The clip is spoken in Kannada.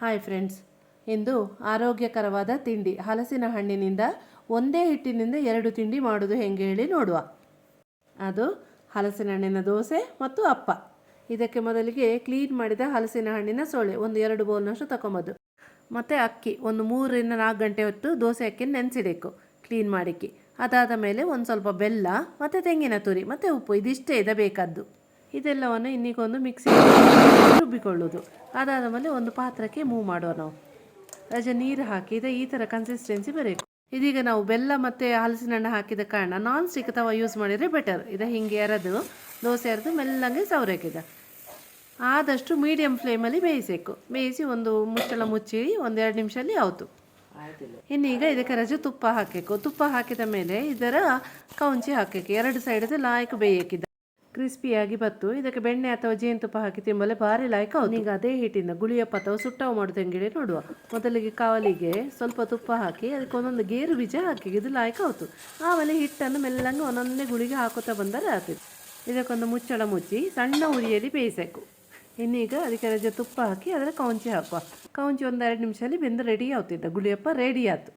ಹಾಯ್ ಫ್ರೆಂಡ್ಸ್, ಇಂದು ಆರೋಗ್ಯಕರವಾದ ತಿಂಡಿ ಹಲಸಿನ ಹಣ್ಣಿನಿಂದ ಒಂದೇ ಹಿಟ್ಟಿನಿಂದ 2 ತಿಂಡಿ ಮಾಡೋದು ಹೆಂಗೆ ಹೇಳಿ ನೋಡುವ. ಅದು ಹಲಸಿನ ಹಣ್ಣಿನ ದೋಸೆ ಮತ್ತು ಅಪ್ಪ. ಇದಕ್ಕೆ ಮೊದಲಿಗೆ ಕ್ಲೀನ್ ಮಾಡಿದ ಹಲಸಿನ ಹಣ್ಣಿನ ಸೋಳೆ ಒಂದು 2 ಬೌಲ್ನಷ್ಟು ತಗೊಂಬದು. ಮತ್ತು ಅಕ್ಕಿ ಒಂದು 3 ರಿಂದ 4 ಗಂಟೆ ಹೊತ್ತು ದೋಸೆ ಅಕ್ಕಿ ನೆನೆಸಿಡಬೇಕು ಕ್ಲೀನ್ ಮಾಡಿಕ್ಕಿ. ಅದಾದ ಮೇಲೆ ಒಂದು ಸ್ವಲ್ಪ ಬೆಲ್ಲ ಮತ್ತು ತೆಂಗಿನ ತುರಿ ಮತ್ತು ಉಪ್ಪು, ಇದಿಷ್ಟೇ ಇದೆ ಬೇಕಾದ್ದು. ಇದೆಲ್ಲವನ್ನು ಇನ್ನೀಗೊಂದು ಮಿಕ್ಸಿ ರುಬ್ಬಿಕೊಳ್ಳೋದು. ಅದಾದ ಮೇಲೆ ಒಂದು ಪಾತ್ರಕ್ಕೆ ಮೂವ್ ಮಾಡುವ ನಾವು. ನೀರು ಹಾಕಿ ಈ ಥರ ಕನ್ಸಿಸ್ಟೆನ್ಸಿ ಬರಬೇಕು. ಇದೀಗ ನಾವು ಬೆಲ್ಲ ಮತ್ತು ಹಲಸಿನ ಹಣ್ಣು ಹಾಕಿದ ಕಾರಣ ನಾನ್ ಸ್ಟಿಕ್ ತವ ಯೂಸ್ ಮಾಡಿದರೆ ಬೆಟರ್. ಹಿಂಗೆ ಎರೆದು ದೋಸೆ ಎರೆದು ಮೆಲ್ಲಂಗೆ ಸವರಕ್ಕಿದೆ. ಆದಷ್ಟು ಮೀಡಿಯಮ್ ಫ್ಲೇಮಲ್ಲಿ ಬೇಯಿಸಿ ಒಂದು ಮುಚ್ಚಳ ಮುಚ್ಚಿ 1-2 ನಿಮಿಷದಲ್ಲಿ ಆಯಿತು. ಇನ್ನೀಗ ಇದಕ್ಕೆ ತುಪ್ಪ ಹಾಕಬೇಕು. ತುಪ್ಪ ಹಾಕಿದ ಮೇಲೆ ಇದರ ಕೌಂಚಿ ಹಾಕಬೇಕು. 2 ಸೈಡದು ಲಾಯ್ಕ್ ಬೇಯಕ್ಕಿದೆ. ಕ್ರಿಸ್ಪಿಯಾಗಿ ಬತ್ತು. ಇದಕ್ಕೆ ಬೆಣ್ಣೆ ಅಥವಾ ಜೇನುತುಪ್ಪ ಹಾಕಿ ತಿಂಬಲೆ ಭಾರಿ ಲಾಯ್ಕ್ ಆಯ್ತು. ಈಗ ಅದೇ ಹಿಟ್ಟಿಂದ ಗುಳಿಯಪ್ಪ ಅಥವಾ ಸುಟ್ಟವು ಮಾಡೋದು ಹೆಂಗೆ ನೋಡುವ. ಮೊದಲಿಗೆ ಕಾವಲಿಗೆ ಸ್ವಲ್ಪ ತುಪ್ಪ ಹಾಕಿ ಅದಕ್ಕೆ ಒಂದೊಂದು ಗೇರು ಬೀಜ ಹಾಕಿ ಇದು ಲಾಯ್ಕ್ ಆಯ್ತು. ಆಮೇಲೆ ಹಿಟ್ಟನ್ನು ಮೆಲ್ಲಂಗೆ ಒಂದೊಂದೇ ಗುಳಿಗೆ ಹಾಕುತ್ತಾ ಬಂದರೆ ಆಗ್ತದೆ. ಇದಕ್ಕೊಂದು ಮುಚ್ಚಳ ಮುಚ್ಚಿ ಸಣ್ಣ ಉರಿಯಲ್ಲಿ ಬೇಯಿಸಬೇಕು. ಇನ್ನೀಗ ಅದಕ್ಕೆ ತುಪ್ಪ ಹಾಕಿ ಅದರ ಕೌಂಚಿ ಹಾಕುವ. ಕೌಂಚಿ 1-2 ನಿಮಿಷದಲ್ಲಿ ಬೆಂದು ರೆಡಿ ಆಗ್ತಿದ್ದ ಗುಳಿಯಪ್ಪ ರೆಡಿ ಆಯ್ತು.